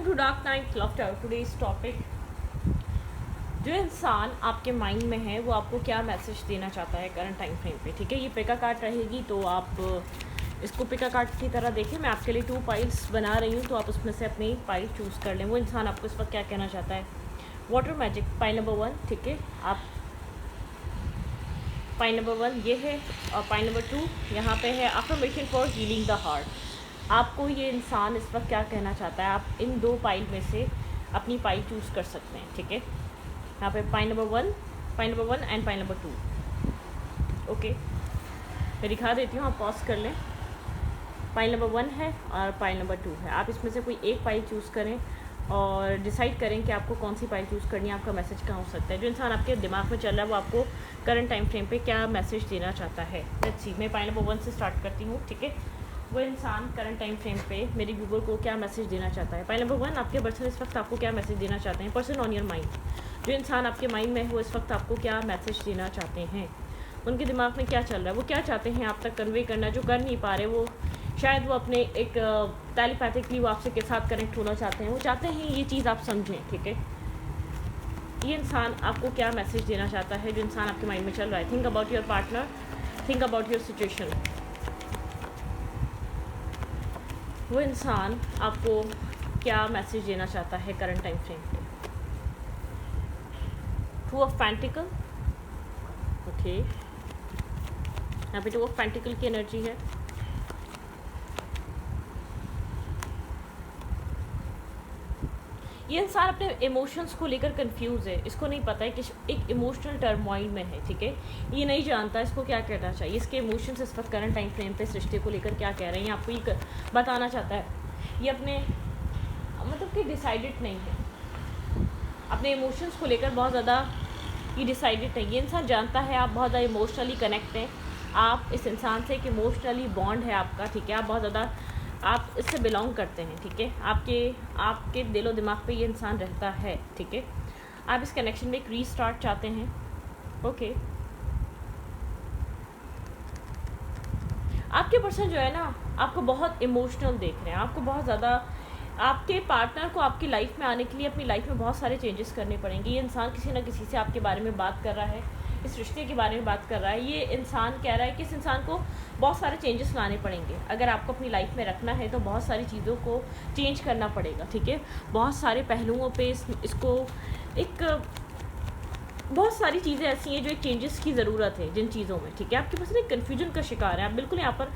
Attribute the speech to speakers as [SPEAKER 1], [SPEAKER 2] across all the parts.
[SPEAKER 1] To dark night laughter today's topic. जो इंसान आपके माइंड में है वो आपको क्या मैसेज देना चाहता है करंट टाइम फ्रेम पे। ठीक है, ये पिका कार्ड रहेगी तो आप इसको पिका कार्ड की तरह देखें। मैं आपके लिए 2 पाइल्स बना रही हूँ तो आप उसमें से अपनी पाइल चूज़ कर लें। वो इंसान आपको इस वक्त क्या कहना चाहता है। Water magic pile number 1। ठीक है, आप पाइल नंबर 1 ये है और पाइल नंबर 2 यहाँ पे है affirmation for healing the heart. आपको ये इंसान इस वक्त क्या कहना चाहता है, आप इन 2 पाइल में से अपनी पाइल चूज़ कर सकते हैं। ठीक है, यहाँ पे pile number 1 and pile number 2। Okay, मैं दिखा देती हूँ, आप पॉज कर लें। पाइल नंबर 1 है और पाइल नंबर 2 है। आप इसमें से कोई एक पाइल चूज़ करें और डिसाइड करें कि आपको कौन सी पाइल चूज़ करनी है, आपका मैसेज कहाँ हो सकता है। जो इंसान आपके दिमाग में चल रहा है वो आपको करंट टाइम फ्रेम पे क्या मैसेज देना चाहता है। लेट्स सी, मैं पाइल नंबर 1 से स्टार्ट करती हूँ। ठीक है, वो इंसान करंट टाइम फ्रेम पे मेरे व्यूवर को क्या मैसेज देना चाहता है। पाइल नंबर 1, आपके पर्सन इस वक्त आपको क्या मैसेज देना चाहते हैं। पर्सन ऑन योर माइंड, जो इंसान आपके माइंड में है वो इस वक्त आपको क्या मैसेज देना चाहते हैं। उनके दिमाग में क्या चल रहा है, वो क्या चाहते हैं आप तक कन्वे करना जो कर नहीं पा रहे। वो शायद वो अपने एक टेलीपैथिकली वो आपसे के साथ कनेक्ट होना चाहते हैं। वो चाहते हैं ये चीज़ आप समझें। ठीक है, ये इंसान आपको क्या मैसेज देना चाहता है। जो इंसान आपके माइंड में चल रहा है। Think about your partner, think about your situation. वो इंसान आपको क्या मैसेज देना चाहता है करंट टाइम फ्रेम पे। 2 ऑफ पेंटिकल। ओके, यहाँ पे 2 ऑफ पेंटिकल की एनर्जी है। ये इंसान अपने इमोशंस को लेकर कंफ्यूज है। इसको नहीं पता है कि एक इमोशनल टर्मोइल में है। ठीक है, ये नहीं जानता इसको क्या कहना चाहिए। इसके इमोशंस इस वक्त करंट टाइम फ्रेम पे इस रिश्ते को लेकर क्या कह रहे हैं, आपको ये बताना चाहता है। ये अपने मतलब कि डिसाइडेड नहीं है, अपने इमोशंस को लेकर बहुत ज़्यादा ये डिसाइडेड नहीं। ये इंसान जानता है आप बहुत ज़्यादा इमोशनली कनेक्ट हैं, आप इस इंसान से एक इमोशनली बॉन्ड है आपका। ठीक है, आप बहुत ज़्यादा आप इससे बिलोंग करते हैं। ठीक है, आपके दिलो दिमाग पे ये इंसान रहता है। ठीक है, आप इस कनेक्शन में एक रीस्टार्ट चाहते हैं। ओके, आपके पर्सन जो है ना आपको बहुत इमोशनल देख रहे हैं। आपको बहुत ज़्यादा आपके पार्टनर को आपकी लाइफ में आने के लिए अपनी लाइफ में बहुत सारे चेंजेस करने पड़ेंगे। ये इंसान किसी न किसी से आपके बारे में बात कर रहा है, इस रिश्ते के बारे में बात कर रहा है। ये इंसान कह रहा है कि इस इंसान को बहुत सारे चेंजेस लाने पड़ेंगे। अगर आपको अपनी लाइफ में रखना है तो बहुत सारी चीज़ों को चेंज करना पड़ेगा। ठीक है, बहुत सारे पहलुओं पे इसको एक बहुत सारी चीज़ें ऐसी हैं जो एक चेंजेस की ज़रूरत है जिन चीज़ों में। ठीक है, आपके पर्सन एक कन्फ्यूजन का शिकार है। आप बिल्कुल यहाँ पर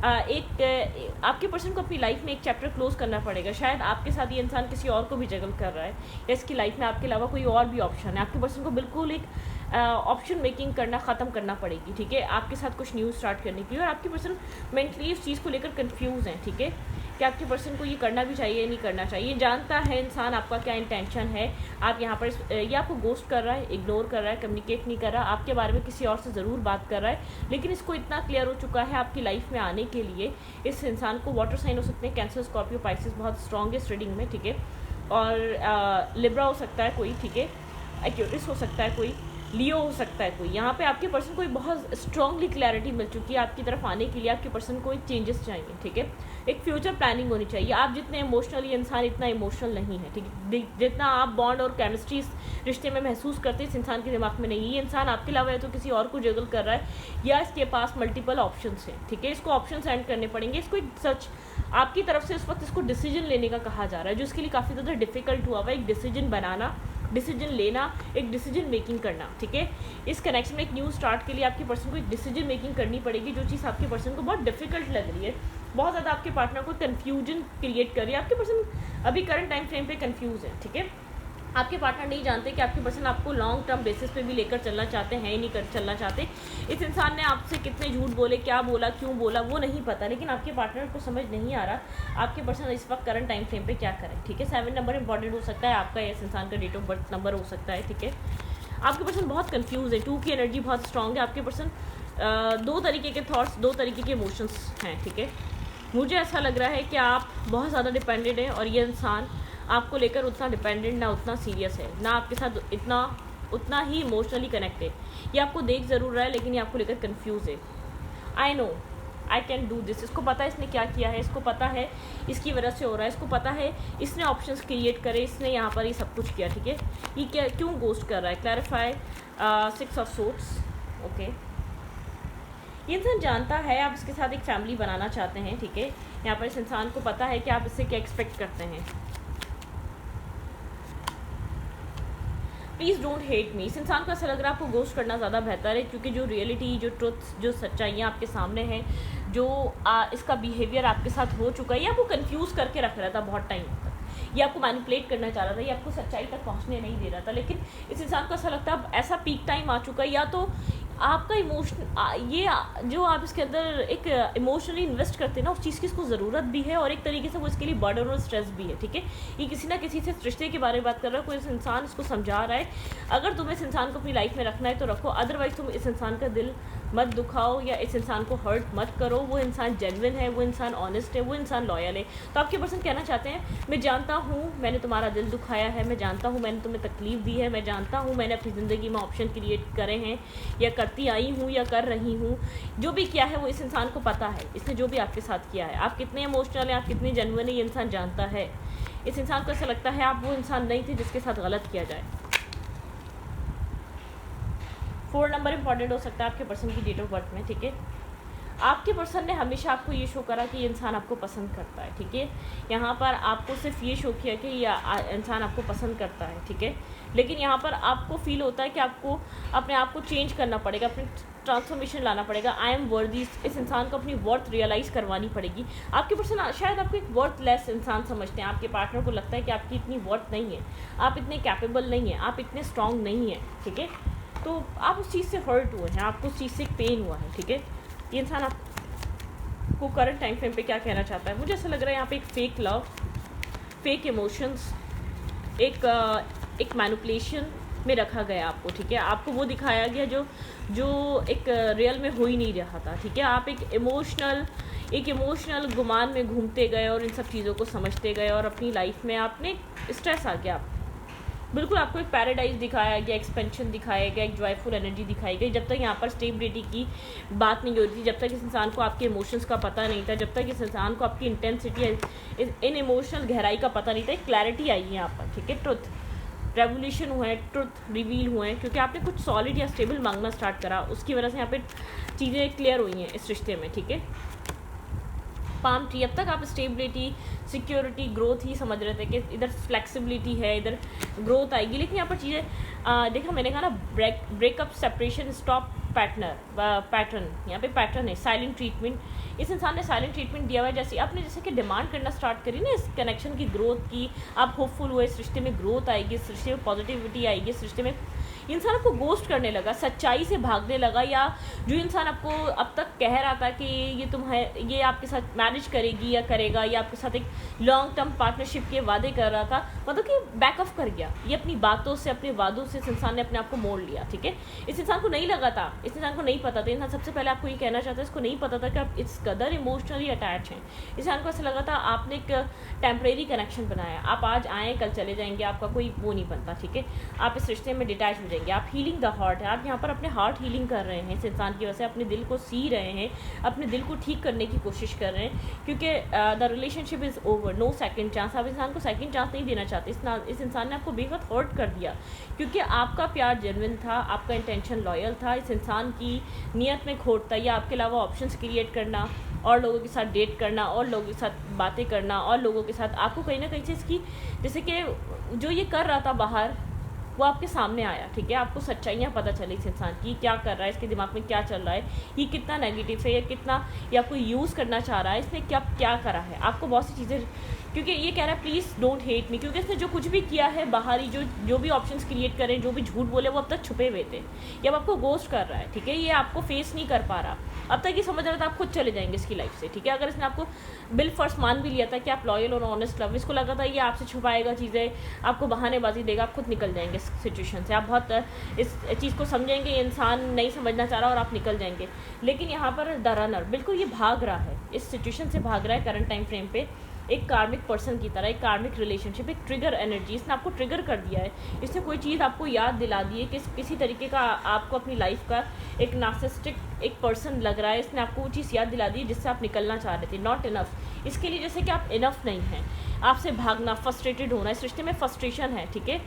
[SPEAKER 1] आपके पर्सन को अपनी लाइफ में एक चैप्टर क्लोज करना पड़ेगा। शायद आपके साथ ये इंसान किसी और को भी जगल कर रहा है या इसकी लाइफ में आपके अलावा कोई और भी ऑप्शन है। आपके पर्सन को बिल्कुल एक ऑप्शन मेकिंग करना ख़त्म करना पड़ेगी। ठीक है, आपके साथ कुछ न्यूज़ स्टार्ट करने के लिए। और आपके पर्सन मेंटली इस चीज़ को लेकर कन्फ्यूज़ हैं। ठीक है, कि आपके पर्सन को ये करना भी चाहिए नहीं करना चाहिए। जानता है इंसान आपका क्या इंटेंशन है। आप यहाँ पर ये आपको गोस्ट कर रहा है, इग्नोर कर रहा है, कम्युनिकेट नहीं कर रहा, आपके बारे में किसी और से ज़रूर बात कर रहा है। लेकिन इसको इतना क्लियर हो चुका है आपकी लाइफ में आने के लिए इस इंसान को वाटर साइन हो सकते हैं, कैंसर, स्कॉर्पियो, पाइसेस बहुत स्ट्रॉन्गेस्ट रीडिंग में। ठीक है, और लिब्रा हो सकता है कोई। ठीक है, एक्यूरिस हो सकता है कोई, लियो हो सकता है कोई। यहाँ पे आपके पर्सन को एक बहुत स्ट्रांगली क्लैरिटी मिल चुकी है आपकी तरफ आने के लिए। आपके पर्सन को एक चेंजेस चाहिए। ठीक है, एक फ्यूचर प्लानिंग होनी चाहिए। आप जितने इमोशनल, ये इंसान इतना इमोशनल नहीं है। ठीक है, जितना आप बॉन्ड और केमिस्ट्री इस रिश्ते में महसूस करते हैं इस इंसान के दिमाग में नहीं है। ये इंसान आपके अलावा है तो किसी और को जगल कर रहा है या इसके पास मल्टीपल ऑप्शन हैं। ठीक है, इसको ऑप्शन सेंड करने पड़ेंगे। इसको एक सच आपकी तरफ से इस वक्त इसको डिसीजन लेने का कहा जा रहा है जो इसके लिए काफ़ी ज़्यादा डिफिकल्ट हुआ है। एक डिसीजन बनाना, डिसीजन लेना, एक डिसीजन मेकिंग करना। ठीक है, इस कनेक्शन में एक न्यू स्टार्ट के लिए आपके पर्सन को एक डिसीजन मेकिंग करनी पड़ेगी जो चीज़ आपके पर्सन को बहुत डिफिकल्ट लग रही है, बहुत ज़्यादा आपके पार्टनर को कन्फ्यूजन क्रिएट कर रही है। आपके पर्सन अभी करंट टाइम फ्रेम पे कन्फ्यूज़ है। ठीक है, आपके पार्टनर नहीं जानते कि आपके पर्सन आपको लॉन्ग टर्म बेसिस पे भी लेकर चलना चाहते हैं, नहीं कर चलना चाहते। इस इंसान ने आपसे कितने झूठ बोले, क्या बोला, क्यों बोला, वो नहीं पता। लेकिन आपके पार्टनर को समझ नहीं आ रहा आपके पर्सन इस वक्त करंट टाइम फ्रेम पे क्या करें। ठीक है, 7 नंबर इंपॉर्टेंट हो सकता है आपका, इस इंसान का डेट ऑफ बर्थ नंबर हो सकता है। ठीक है, आपके पर्सन बहुत कन्फ्यूज़ है। 2 की एनर्जी बहुत स्ट्रॉन्ग है। आपके पर्सन 2 तरीके के थॉट्स, 2 तरीके के इमोशंस हैं। ठीक है, मुझे ऐसा लग रहा है कि आप बहुत ज़्यादा डिपेंडेंट हैं और ये इंसान आपको लेकर उतना डिपेंडेंट ना उतना सीरियस है, ना आपके साथ उतना ही इमोशनली कनेक्ट है। ये आपको देख ज़रूर रहा है लेकिन ये आपको लेकर कंफ्यूज है। आई आई कैन डू दिस, इसको पता है इसने क्या किया है, इसको पता है इसकी वजह से हो रहा है, इसको पता है इसने ऑप्शंस क्रिएट करे, इसने यहाँ पर ये सब कुछ किया, ठीक है। ये क्या क्यों गोस्ट कर रहा है, क्लैरिफाई 6 ऑफ सोर्ड्स, ओके। ये इंसान जानता है आप इसके साथ एक फैमिली बनाना चाहते हैं, ठीक है। यहाँ पर इस इंसान को पता है कि आप इससे क्या एक्सपेक्ट करते हैं। प्लीज़ डोंट हेट मी, इस इंसान को ऐसा लग रहा है आपको गोस्ट करना ज़्यादा बेहतर है, क्योंकि जो रियलिटी, जो ट्रुथ, जो सच्चाइयाँ आपके सामने हैं, जो इसका बिहेवियर आपके साथ हो चुका है, ये आपको कंफ्यूज करके रख रहा था बहुत टाइम तक, ये आपको मैनिपुलेट करना चाह रहा था, ये आपको सच्चाई तक पहुंचने नहीं दे रहा था। लेकिन इस इंसान को ऐसा लगता है अब ऐसा पीक टाइम आ चुका है, या तो आपका इमोशन, ये जो आप इसके अंदर एक इमोशनली इन्वेस्ट करते हैं ना, उस चीज़ की इसको ज़रूरत भी है, और एक तरीके से वो इसके लिए बर्डन और स्ट्रेस भी है, ठीक है। ये किसी ना किसी से रिश्ते के बारे में बात कर रहा है, कोई इस इंसान इसको समझा रहा है। अगर तुम्हें इस इंसान को अपनी लाइफ में रखना है तो रखो, अदरवाइज तुम इस इंसान का दिल मत दुखाओ या इस इंसान को हर्ट मत करो। वो इंसान जेन्युइन है, वो इंसान ऑनेस्ट है, वो इंसान लॉयल है। तो आपके पर्सन कहना चाहते हैं, मैं जानता हूँ मैंने तुम्हारा दिल दुखाया है, मैं जानता हूँ मैंने तुम्हें तकलीफ दी है, मैं जानता हूँ मैंने अपनी ज़िंदगी में ऑप्शन क्रिएट करे हैं या करती आई हूँ या कर रही हूँ। जो भी किया है वो इस इंसान को पता है, इसने जो भी आपके साथ किया है, आप कितने इमोशनल हैं, आप कितने जेन्युइन है, ये इंसान जानता है। इस इंसान को ऐसा लगता है आप वो इंसान नहीं थे जिसके साथ गलत किया जाए। 4 नंबर इंपॉर्टेंट हो सकता है आपके पर्सन की डेट ऑफ बर्थ में, ठीक है। आपके पर्सन ने हमेशा आपको ये शो करा कि ये इंसान आपको पसंद करता है, ठीक है। यहाँ पर आपको सिर्फ ये शो किया कि ये इंसान आपको पसंद करता है, ठीक है। लेकिन यहाँ पर आपको फील होता है कि आपको अपने आप को चेंज करना पड़ेगा, अपनी ट्रांसफॉर्मेशन लाना पड़ेगा। आई एम वर्दी, इस इंसान को अपनी वर्थ रियलाइज़ करवानी पड़ेगी। आपके पर्सन शायद आपको एक वर्थलेस इंसान समझते हैं, आपके पार्टनर को लगता है कि आपकी इतनी वर्थ नहीं है, आप इतने कैपेबल नहीं हैं, आप इतने स्ट्रॉन्ग नहीं हैं, ठीक है। तो आप उस चीज़ से हर्ट हुए हैं, आपको उस चीज़ से पेन हुआ है, ठीक है। ये इंसान आपको करंट टाइम फ्रेम पे क्या कहना चाहता है, मुझे ऐसा लग रहा है यहाँ पे एक फेक लव, फेक इमोशंस, एक मैनिपुलेशन में रखा गया आपको, ठीक है। आपको वो दिखाया गया जो एक रियल में हो ही नहीं रहा था, ठीक है। आप एक इमोशनल गुमान में घूमते गए और इन सब चीज़ों को समझते गए, और अपनी लाइफ में आपने स्ट्रेस आ गया, बिल्कुल आपको एक पैराडाइज दिखाया गया, एक्सपेंशन दिखाया गया, एक जॉयफुल एनर्जी दिखाई गई। जब तक यहाँ पर स्टेबिलिटी की बात नहीं हो रही थी, जब तक इस इंसान को आपके इमोशंस का पता नहीं था, जब तक इस इंसान को आपकी इंटेंसिटी, इन इमोशनल गहराई का पता नहीं था, एक क्लैरिटी आई है यहाँ पर, ठीक है। ट्रुथ रेवोल्यूशन हुआ है, ट्रुथ रिवील हुए हैं, क्योंकि आपने कुछ सॉलिड या स्टेबल मांगना स्टार्ट करा, उसकी वजह से यहाँ पे चीज़ें क्लियर हुई हैं इस रिश्ते में, ठीक है। पाम ट्री, अब तक आप स्टेबिलिटी, सिक्योरिटी, ग्रोथ ही समझ रहे थे कि इधर फ्लेक्सिबिलिटी है, इधर ग्रोथ आएगी, लेकिन यहाँ पर चीज़ें देखा, मैंने कहा ना, ब्रेकअप, सेपरेशन, स्टॉप पैटर्न, यहाँ पे पैटर्न है, साइलेंट ट्रीटमेंट। इस इंसान ने साइलेंट ट्रीटमेंट दिया हुआ है, जैसे कि डिमांड करना स्टार्ट करी ना इस कनेक्शन की, ग्रोथ की, आप होपफुल हुए, इस रिश्ते में ग्रोथ आएगी, इस रिश्ते में पॉजिटिविटी आएगी, इस रिश्ते में इंसान आपको गोस्ट करने लगा, सच्चाई से भागने लगा, या जो इंसान आपको अब तक कह रहा था कि ये आपके साथ मैरिज करेगी या करेगा, या आपके साथ एक लॉन्ग टर्म पार्टनरशिप के वादे कर रहा था, मतलब कि बैक ऑफ कर गया। ये अपनी बातों से, अपने वादों से इस इंसान ने अपने आप को मोड़ लिया, ठीक है। इस इंसान को नहीं लगा था, इस इंसान को नहीं पता था, इंसान सबसे पहले आपको ये कहना चाहता है, इसको नहीं पता था कि आप इस कदर इमोशनली अटैच हैं। इंसान को ऐसा लगा था आपने एक टेम्परेरी कनेक्शन बनाया, आप आज आएँ कल चले जाएंगे, आपका कोई वो नहीं बनता, ठीक है। आप इस रिश्ते में डिटैच हो जाएंगे, आप हीलिंग द हार्ट है, आप यहाँ पर अपने हार्ट हीलिंग कर रहे हैं, इस इंसान की वजह से अपने दिल को सी रहे हैं, अपने दिल को ठीक करने की कोशिश कर रहे हैं, क्योंकि the relationship is over, no second chance. आप इंसान को सेकंड चांस नहीं देना चाहते, इस इंसान ने आपको बेहद हर्ट कर दिया, क्योंकि आपका प्यार जेन्युइन था, आपका इंटेंशन लॉयल था। इस इंसान की नीयत में खोट था, या आपके अलावा ऑप्शंस क्रिएट करना, और लोगों के साथ डेट करना, और लोगों के साथ बातें करना, और लोगों के साथ आपको कहीं ना कहीं से इसकी, जैसे कि जो ये कर रहा था बाहर, वो आपके सामने आया, ठीक है। आपको सच्चाइयाँ पता चली इस इंसान की, क्या कर रहा है, इसके दिमाग में क्या चल रहा है, ये कितना नेगेटिव है, या कितना ये आपको यूज़ करना चाह रहा है, इसने क्या करा है, आपको बहुत सी चीज़ें, क्योंकि ये कह रहा है प्लीज़ डोंट हेट मी, क्योंकि इसने जो कुछ भी किया है बाहरी, जो भी ऑप्शंस क्रिएट करें, जो भी झूठ बोले, वो अब तक छुपे हुए थे, ये अब आपको गोस्ट कर रहा है, ठीक है। ये आपको फेस नहीं कर पा रहा, अब तक ये समझ रहा था आप खुद चले जाएंगे इसकी लाइफ से, ठीक है। अगर इसने आपको बिल फर्स्ट मान भी लिया था कि आप लॉयल और ऑनेस्ट लव, इसको लगा था ये आपसे छुपाएगा चीज़ें, आपको बहानेबाजी देगा, आप खुद निकल जाएंगे इस सिचुएशन से, आप बहुत इस चीज़ को समझेंगे, ये इंसान नहीं समझना चाह रहा और आप निकल जाएंगे। लेकिन यहाँ पर द रनर बिल्कुल ये भाग रहा है, इस सिचुएशन से भाग रहा है करंट टाइम फ्रेम पे, एक कार्मिक पर्सन की तरह, एक कार्मिक रिलेशनशिप, एक ट्रिगर एनर्जी, इसने आपको ट्रिगर कर दिया है, इसने कोई चीज़ आपको याद दिला दी है कि किसी तरीके का आपको अपनी लाइफ का एक नार्सिसिस्टिक एक पर्सन लग रहा है, इसने आपको वो चीज़ याद दिला दी है जिससे आप निकलना चाह रहे थे। नॉट इनफ, इसके लिए जैसे कि आप इनफ नहीं हैं, आपसे भागना, फ्रस्ट्रेटेड होना, इस रिश्ते में फ्रस्ट्रेशन है, ठीक है।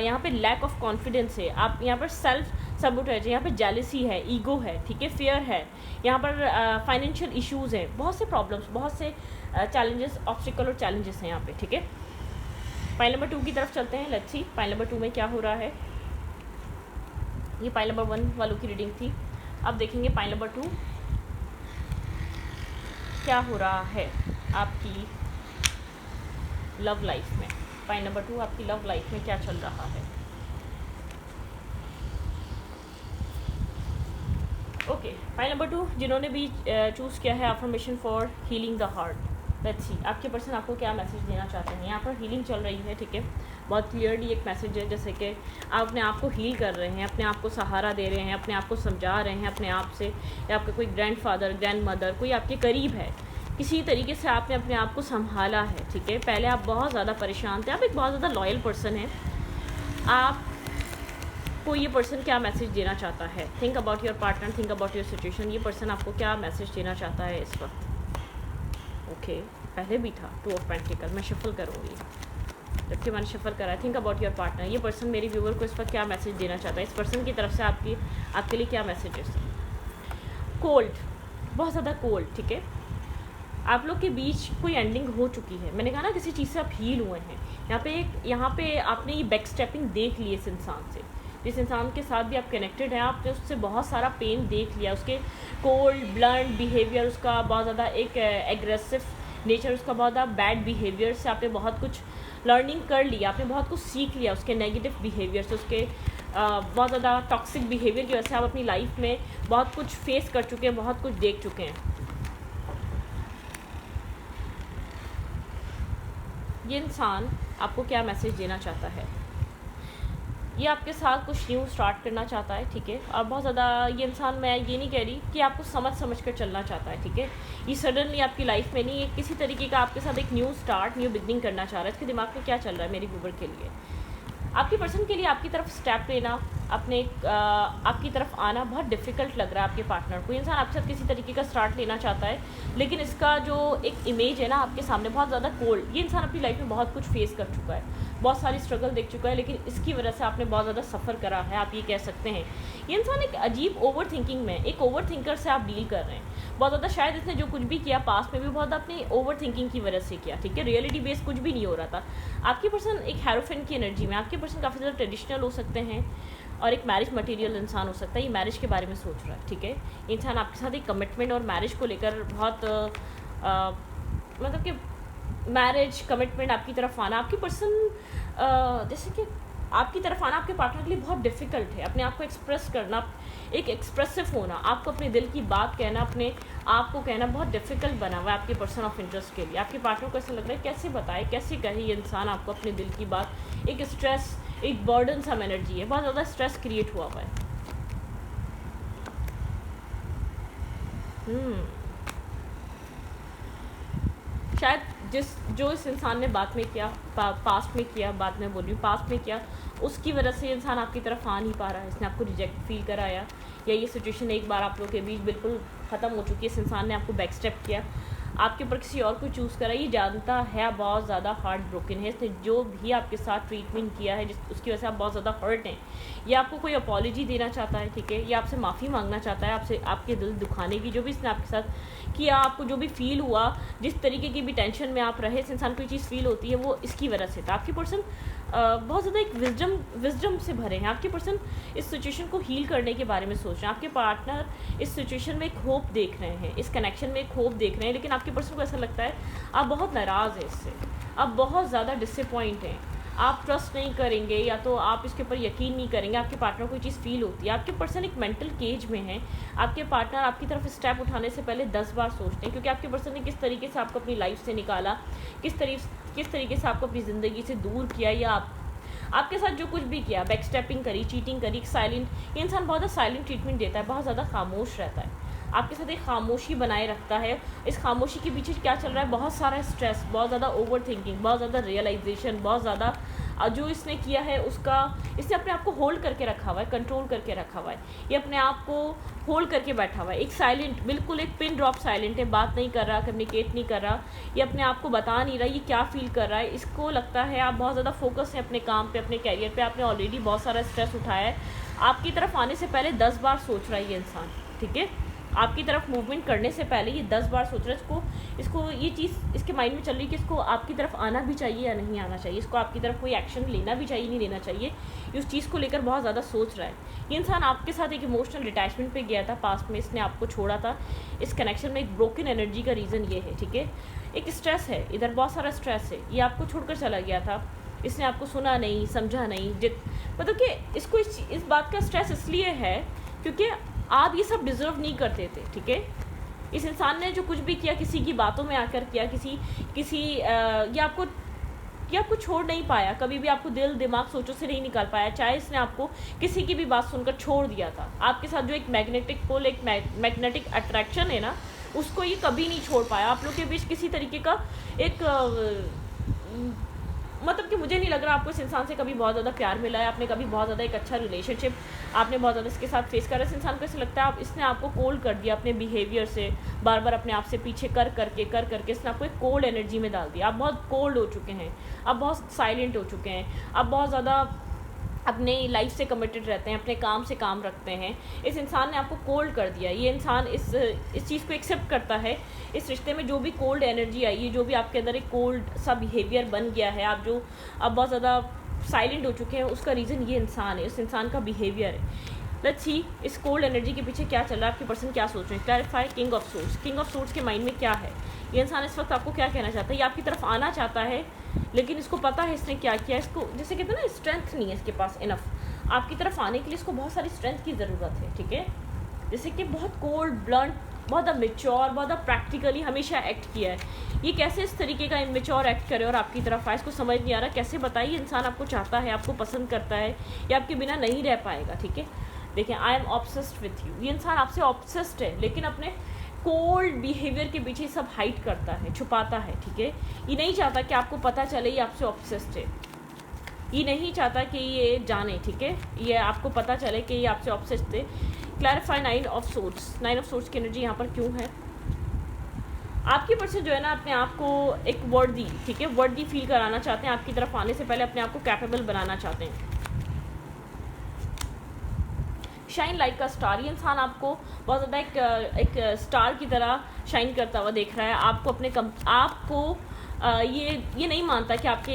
[SPEAKER 1] यहाँ पे लैक ऑफ कॉन्फिडेंस है, आप यहाँ पर सेल्फ सबूटेज है, यहाँ पे जेलिसी है, ईगो है, ठीक है, फियर है, यहाँ पर फाइनेंशियल इश्यूज़ हैं, बहुत से प्रॉब्लम्स, बहुत से चैलेंजेस, ऑब्स्टिकल और चैलेंजेस हैं यहाँ पे, ठीक है। पाइल नंबर 2 की तरफ चलते हैं। लेट्स सी पाइल नंबर 2 में क्या हो रहा है। ये पाइल नंबर 1 वालों की रीडिंग थी। अब देखेंगे पाइल नंबर 2 क्या हो रहा है आपकी लव लाइफ में। पाइल नंबर 2 आपकी लव लाइफ में क्या चल रहा है। ओके, पाइल नंबर 2 जिन्होंने भी चूज़ किया है affirmation for healing the heart. Let's see आपके पर्सन आपको क्या मैसेज देना चाहते हैं। यहाँ पर हीलिंग चल रही है, ठीक है, बहुत क्लियरली एक मैसेज है, जैसे कि आप अपने आप को हील कर रहे हैं, अपने आप को सहारा दे रहे हैं, अपने आप को समझा रहे हैं अपने आप से, या आपका कोई ग्रैंडफादर, ग्रैंड कोई आपके करीब है, किसी तरीके से आपने अपने आप को संभाला है, ठीक है। पहले आप बहुत ज़्यादा परेशान थे, आप एक बहुत ज़्यादा लॉयल पर्सन हैं। आप को ये पर्सन क्या मैसेज देना चाहता है। Think about your partner, think about your situation. ये पर्सन आपको क्या मैसेज देना चाहता है इस वक्त। ओके, पहले भी था 2 ऑफ पेंटिकल, मैं शफल करूँगी जबकि मैंने शफल करा है। थिंक अबाउट योर पार्टनर, ये पर्सन मेरे व्यूवर को इस वक्त क्या मैसेज देना चाहता है। इस पर्सन की तरफ से आपके लिए क्या मैसेजेस। कोल्ड, बहुत ज़्यादा कोल्ड, ठीक है। आप लोग के बीच कोई एंडिंग हो चुकी है। मैंने कहा ना किसी चीज़ से आप हील हुए हैं। यहाँ पे आपने ये बैक स्टेपिंग देख ली इस इंसान से, जिस इंसान के साथ भी आप कनेक्टेड हैं, आपने उससे बहुत सारा पेन देख लिया, उसके कोल्ड ब्लंट बिहेवियर, उसका बहुत ज़्यादा एक एग्रेसिव नेचर, उसका बहुत ज़्यादा बैड बिहेवियर से आपने बहुत कुछ लर्निंग कर लिया, आपने बहुत कुछ सीख लिया उसके नेगेटिव बिहेवियर से, उसके बहुत ज़्यादा टॉक्सिक बिहेवियर की वजह से आप अपनी लाइफ में बहुत कुछ फेस कर चुके हैं, बहुत कुछ देख चुके हैं। ये इंसान आपको क्या मैसेज देना चाहता है। ये आपके साथ कुछ न्यू स्टार्ट करना चाहता है, ठीक है। और बहुत ज़्यादा ये इंसान, मैं ये नहीं कह रही कि आपको समझ कर चलना चाहता है, ठीक है। ये सडनली आपकी लाइफ में नहीं, ये किसी तरीके का आपके साथ एक न्यू स्टार्ट, न्यू बिगनिंग करना चाह रहा है। इसके दिमाग में क्या चल रहा है मेरे व्यूवर के लिए। आपकी पर्सन के लिए आपकी तरफ स्टेप लेना, आपकी तरफ आना बहुत डिफ़िकल्ट लग रहा है आपके पार्टनर को। इंसान आपके साथ किसी तरीके का स्टार्ट लेना चाहता है, लेकिन इसका जो एक इमेज है ना आपके सामने बहुत ज़्यादा कोल्ड। ये इंसान अपनी लाइफ में बहुत कुछ फेस कर चुका है, बहुत सारी स्ट्रगल देख चुका है, लेकिन इसकी वजह से आपने बहुत ज़्यादा सफ़र करा है, आप ये कह सकते हैं। ये इंसान एक अजीब ओवर थिंकिंग में, एक ओवर थिंकर से आप डील कर रहे हैं बहुत ज़्यादा। शायद इसने जो कुछ भी किया पास्ट में भी बहुत अपनी ओवर थिंकिंग की वजह से किया, ठीक है। रियलिटी बेस्ड कुछ भी नहीं हो रहा था। आपकी पर्सन एक हेरोफेन की एनर्जी में, आपके पर्सन काफ़ी ज़्यादा ट्रेडिशनल हो सकते हैं और एक मैरिज मटेरियल इंसान हो सकता है। ये मैरिज के बारे में सोच रहा है, ठीक है। इंसान आपके साथ एक कमिटमेंट और मैरिज को लेकर बहुत मतलब कि मैरिज कमिटमेंट आपकी तरफ आना, आपकी पर्सन जैसे कि आपकी तरफ आना आपके पार्टनर के लिए बहुत डिफ़िकल्ट है। अपने आप को एक्सप्रेस करना, एक एक्सप्रेसिव होना, आपको अपने दिल की बात कहना, अपने आप को कहना बहुत डिफ़िकल्ट बना हुआ है आपके पर्सन ऑफ इंटरेस्ट के लिए। आपके पार्टनर को ऐसा लग रहा है कैसे बताए, कैसे कहे ये इंसान आपको अपने दिल की बात। एक स्ट्रेस, एक बर्डन सम एनर्जी है, बहुत ज़्यादा स्ट्रेस क्रिएट हुआ हुआ है। शायद जो इस इंसान ने बाद में किया, पास्ट में किया, बाद में बोल रही हूँ, पास्ट में किया, उसकी वजह से इंसान आपकी तरफ आ नहीं पा रहा है। इसने आपको रिजेक्ट फील कराया, या ये सिचुएशन एक बार आप लोगों के बीच बिल्कुल ख़त्म हो चुकी है। इस इंसान ने आपको बैक स्टेप किया, आपके ऊपर किसी और को चूज़ करा। ये जानता है बहुत ज़्यादा हार्ट ब्रोकन है। इसने जो भी आपके साथ ट्रीटमेंट किया है, उसकी वजह से आप बहुत ज़्यादा हर्ट हैं। ये आपको कोई अपॉलॉजी देना चाहता है, ठीक है। ये आपसे माफ़ी मांगना चाहता है, आपसे आपके दिल दुखाने की, जो भी इसने आपके साथ किया, आपको जो भी फील हुआ, जिस तरीके की भी टेंशन में आप रहे, इस इंसान को ये चीज़ फील होती है, वो इसकी वजह से था। आपकी पर्सन बहुत ज़्यादा एक विजडम से भरे हैं। आपके पर्सन इस सिचुएशन को हील करने के बारे में सोच रहे हैं। आपके पार्टनर इस सिचुएशन में एक होप देख रहे हैं, इस कनेक्शन में एक होप देख रहे हैं, लेकिन आपके पर्सन को ऐसा लगता है आप बहुत नाराज़ हैं इससे, आप बहुत ज़्यादा डिसअपॉइंट हैं, आप ट्रस्ट नहीं करेंगे, या तो आप इसके ऊपर यकीन नहीं करेंगे। आपके पार्टनर को ये चीज़ फील होती है। आपके पर्सन एक मेंटल केज में है। आपके पार्टनर आपकी तरफ स्टेप उठाने से पहले 10 बार सोचते हैं, क्योंकि आपके पर्सन ने किस तरीके से आपको अपनी लाइफ से निकाला, किस तरीके से आपको अपनी ज़िंदगी से दूर किया, या आपके साथ जो कुछ भी किया, बैक स्टेपिंग करी, चीटिंग करी, साइलेंट। ये इंसान बहुत ज़्यादा साइलेंट ट्रीटमेंट देता है, बहुत ज़्यादा खामोश रहता है। आपके साथ एक खामोशी बनाए रखता है। इस खामोशी के पीछे क्या चल रहा है, बहुत सारा स्ट्रेस, बहुत ज़्यादा ओवर थिंकिंग, बहुत ज़्यादा रियलाइजेशन, बहुत ज़्यादा जो इसने किया है उसका, इसने अपने आप को होल्ड करके रखा हुआ है, कंट्रोल करके रखा हुआ है, ये अपने आप को होल्ड करके बैठा हुआ है। एक साइलेंट, बिल्कुल एक पिन ड्रॉप साइलेंट है, बात नहीं कर रहा, कम्युनिकेट नहीं कर रहा, ये अपने आप को बता नहीं रहा ये क्या फील कर रहा है। इसको लगता है आप बहुत ज़्यादा फोकस हैं अपने काम पे, अपने कैरियर पे, आपने ऑलरेडी बहुत सारा स्ट्रेस उठाया है। आपकी तरफ आने से पहले 10 बार सोच रहा है ये इंसान, ठीक है, आपकी तरफ मूवमेंट करने से पहले ये 10 बार सोच रहा है। इसको ये चीज़ इसके माइंड में चल रही है कि इसको आपकी तरफ आना भी चाहिए या नहीं आना चाहिए, इसको आपकी तरफ कोई एक्शन लेना भी चाहिए नहीं लेना चाहिए, ये उस चीज़ को लेकर बहुत ज़्यादा सोच रहा है। ये इंसान आपके साथ एक इमोशनल डिटैचमेंट पे गया था, पास्ट में इसने आपको छोड़ा था। इस कनेक्शन में एक ब्रोकन एनर्जी का रीज़न ये है, ठीक है, एक स्ट्रेस है, इधर बहुत सारा स्ट्रेस है, ये आपको छोड़कर चला गया था, इसने आपको सुना नहीं, समझा नहीं, मतलब कि इसको इस बात का स्ट्रेस इसलिए है क्योंकि आप ये सब डिज़र्व नहीं करते थे, ठीक है। इस इंसान ने जो कुछ भी किया, किसी की बातों में आकर किया, ये आपको छोड़ नहीं पाया, कभी भी आपको दिल दिमाग सोचों से नहीं निकाल पाया, चाहे इसने आपको किसी की भी बात सुनकर छोड़ दिया था। आपके साथ जो एक मैग्नेटिक पोल, एक मैग्नेटिक अट्रैक्शन है ना, उसको ये कभी नहीं छोड़ पाया। आप लोग के बीच किसी तरीके का एक मतलब कि मुझे नहीं लग रहा आपको इस इंसान से कभी बहुत ज़्यादा प्यार मिला है, आपने कभी बहुत ज़्यादा एक अच्छा रिलेशनशिप आपने बहुत ज़्यादा इसके साथ फेस करा। इस इंसान को ऐसा लगता है इसने आपको कोल्ड कर दिया अपने बिहेवियर से, बार बार अपने आप से पीछे कर करके इसने आपको एक कोल्ड एनर्जी में डाल दिया। आप बहुत कोल्ड हो चुके हैं, आप बहुत साइलेंट हो चुके हैं, आप बहुत ज़्यादा अपने लाइफ से कमिटेड रहते हैं, अपने काम से काम रखते हैं। इस इंसान ने आपको कोल्ड कर दिया। ये इंसान इस चीज़ को एक्सेप्ट करता है, इस रिश्ते में जो भी कोल्ड एनर्जी आई है, जो भी आपके अंदर एक कोल्ड सा बिहेवियर बन गया है, आप बहुत ज़्यादा साइलेंट हो चुके हैं, उसका रीज़न ये इंसान है, इस इंसान का बिहेवियर है। लेट्स सी इस कोल्ड एनर्जी के पीछे क्या चल रहा है, आपके पर्सन क्या सोच रहे हैं। Clarify king of source. King of source के माइंड में क्या है, ये इंसान इस वक्त आपको क्या कहना चाहता है। ये आपकी तरफ आना चाहता है, लेकिन इसको पता है इसने क्या किया। इसको जैसे कहते हैं ना, स्ट्रेंथ नहीं है इसके पास इनफ आपकी तरफ आने के लिए, इसको बहुत सारी स्ट्रेंथ की ज़रूरत है, ठीक है। जैसे कि बहुत कोल्ड ब्लंट, बहुत मेच्योर, बहुत प्रैक्टिकली हमेशा एक्ट किया है। ये कैसे इस तरीके का इमेच्योर एक्ट करे और आपकी तरफ आए, इसको समझ नहीं आ रहा कैसे बताइए। इंसान आपको चाहता है, आपको पसंद करता है, या आपके बिना नहीं रह पाएगा, ठीक है। देखिए, I am obsessed with you, ये इंसान आपसे ऑब्सेस्ड है, लेकिन अपने कोल्ड बिहेवियर के पीछे सब हाइड करता है, छुपाता है, ठीक है। ये नहीं चाहता कि आपको पता चले ये आपसे ऑब्सेस्ड है, ये नहीं चाहता कि ये जाने, ठीक है, ये आपको पता चले कि ये आपसे ऑब्सेस्ड थे। Clarify nine of swords. Nine of swords की एनर्जी यहाँ पर क्यों है। आपके पर्सन जो है ना, अपने आप को एक वर्दी, ठीक है, वर्दी फील कराना चाहते हैं। आपकी तरफ आने से पहले अपने आप को कैपेबल बनाना चाहते हैं। शाइन लाइक का स्टार। ये इंसान आपको बहुत ज़्यादा एक स्टार की तरह शाइन करता हुआ देख रहा है। आपको ये नहीं मानता कि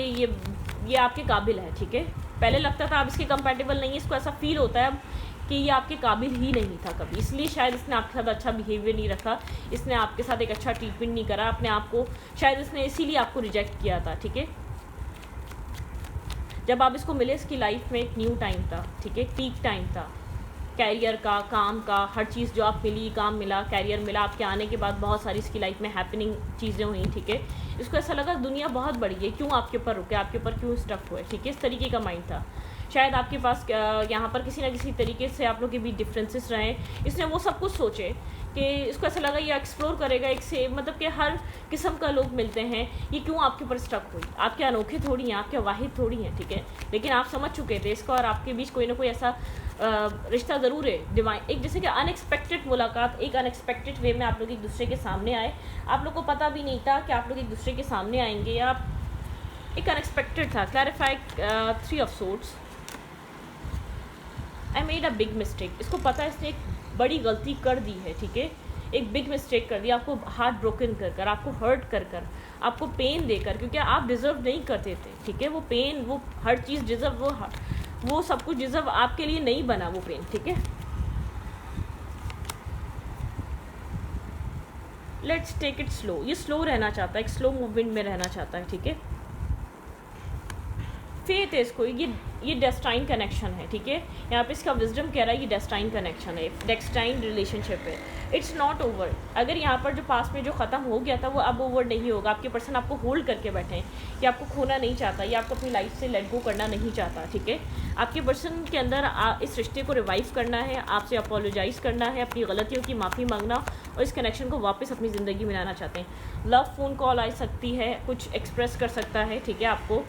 [SPEAKER 1] ये आपके काबिल है, ठीक है। पहले लगता था आप इसके कंपैटिबल नहीं है, इसको ऐसा फील होता है अब कि ये आपके काबिल ही नहीं था कभी, इसलिए शायद इसने आपके साथ अच्छा बिहेवियर नहीं रखा, इसने आपके साथ एक अच्छा ट्रीटमेंट नहीं करा, अपने आप को शायद इसने इसीलिए आपको रिजेक्ट किया था, ठीक है। जब आप इसको मिले, इसकी लाइफ में एक न्यू टाइम था, ठीक है, पीक टाइम था, कैरियर का, काम का, हर चीज़ जो आप मिली, काम मिला, कैरियर मिला। आपके आने के बाद बहुत सारी इसकी लाइफ में हैपनिंग चीज़ें हुई, ठीक है। इसको ऐसा लगा दुनिया बहुत बड़ी है, क्यों आपके ऊपर रुके, आपके ऊपर क्यों स्टक हुए, ठीक है, इस तरीके का माइंड था। शायद आपके पास यहाँ पर किसी ना किसी तरीके से आप लोग के बीच डिफरेंसेस रहे, इसने वो सब कुछ सोचे कि इसको ऐसा लगा ये एक्सप्लोर करेगा, एक से मतलब कि हर किस्म का लोग मिलते हैं, ये क्यों आपके ऊपर स्टक हुई। आपके अनोखे थोड़ी हैं, आपके वाहिद थोड़ी हैं, ठीक है, लेकिन आप समझ चुके थे इसका, और आपके बीच कोई ना कोई ऐसा रिश्ता ज़रूर है डिवाइन, एक जैसे कि अनएक्सपेक्टेड मुलाकात, एक अनएक्सपेक्टेड वे में आप लोग एक दूसरे के सामने आए। आप लोग को पता भी नहीं था कि आप लोग एक दूसरे के सामने आएंगे, या एक अनएक्सपेक्टेड था। Clarify three of swords. I made a big mistake. इसको पता है इसने एक बड़ी गलती कर दी है, ठीक है, एक बिग मिस्टेक कर दी, आपको हार्ट ब्रोकन कर, आपको हर्ट कर, आपको पेन देकर, क्योंकि आप डिज़र्व नहीं करते थे, ठीक है। वो पेन, वो हर चीज़ डिज़र्व, वो सब कुछ डिज़र्व आपके लिए नहीं बना वो पेन, ठीक है। Let's take it slow. ये स्लो रहना चाहता है, एक स्लो मूवमेंट में रहना चाहता है, ठीक है। फेथ है इसको, ये डेस्टाइन कनेक्शन है, ठीक है। यहाँ पे इसका विजडम कह रहा है ये डेस्टाइन कनेक्शन है, डेस्टाइन रिलेशनशिप है। It's not over. अगर यहाँ पर जो पास में जो ख़त्म हो गया था वो अब ओवर नहीं होगा। आपके पर्सन आपको होल्ड करके बैठे हैं, ये आपको खोना नहीं चाहता, ये आपको अपनी लाइफ से लेट गो करना नहीं चाहता, ठीक है। आपके पर्सन के अंदर इस रिश्ते को रिवाइव करना है, आपसे अपोलोजाइज़ करना है, अपनी गलतियों की माफ़ी मांगना और इस कनेक्शन को वापस अपनी ज़िंदगी में लाना चाहते हैं। लव फ़ोन कॉल आ सकती है, कुछ एक्सप्रेस कर सकता है, ठीक है। आपको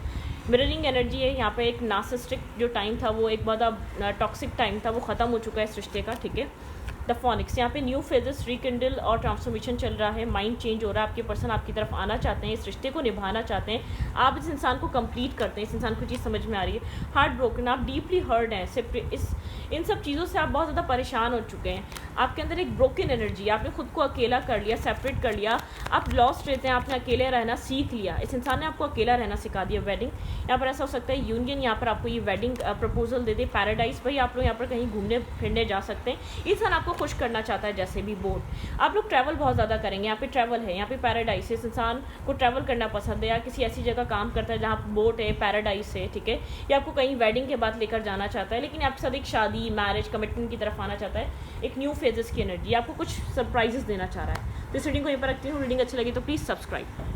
[SPEAKER 1] मिररिंग एनर्जी है यहाँ पे। एक नार्सिसिस्टिक जो टाइम था वो एक बहुत टॉक्सिक टाइम था, वो ख़त्म हो चुका है इस रिश्ते का, ठीक है। द फोनिक्स यहाँ पे न्यू फेजेस रिकिंडल और ट्रांसफॉर्मेशन चल रहा है, माइंड चेंज हो रहा है। आपके पर्सन आपकी तरफ आना चाहते हैं, इस रिश्ते को निभाना चाहते हैं, आप इस इंसान को कंप्लीट करते हैं, इस इंसान को चीज़ समझ में आ रही है। हार्ट ब्रोकन, आप डीपली हर्ट हैं, इन सब चीज़ों से आप बहुत ज़्यादा परेशान हो चुके हैं। आपके अंदर एक ब्रोकन एनर्जी, आपने खुद को अकेला कर लिया, सेपरेट कर लिया, आप लॉस्ट रहते हैं, आपने अकेले रहना सीख लिया, इस इंसान ने आपको अकेला रहना सिखा दिया। वेडिंग यहाँ पर ऐसा हो सकता है, यूनियन यहाँ पर आपको ये वेडिंग प्रपोजल दे दे, पैराडाइज भाई आप लोग यहाँ पर कहीं घूमने फिरने जा सकते हैं, इंसान आपको खुश करना चाहता है। जैसे भी बोट, आप लोग ट्रैवल बहुत ज़्यादा करेंगे, यहाँ पे ट्रैवल है, यहाँ पे पैराडाइज है, इस इंसान को ट्रैवल करना पसंद है या किसी ऐसी जगह काम करता है जहाँ बोट है, पैराडाइज है, ठीक है। या आपको कहीं वेडिंग के बाद लेकर जाना चाहता है, लेकिन आपके साथ एक शादी, मैरिज, कमिटमेंट की तरफ आना चाहता है, एक न्यू फेजेस की एनर्जी, आपको कुछ सरप्राइजेस देना चाह रहा है। तो इस रीडिंग को यहीं पर रखती हूँ। रीडिंग अच्छी लगी तो प्लीज़ सब्सक्राइब।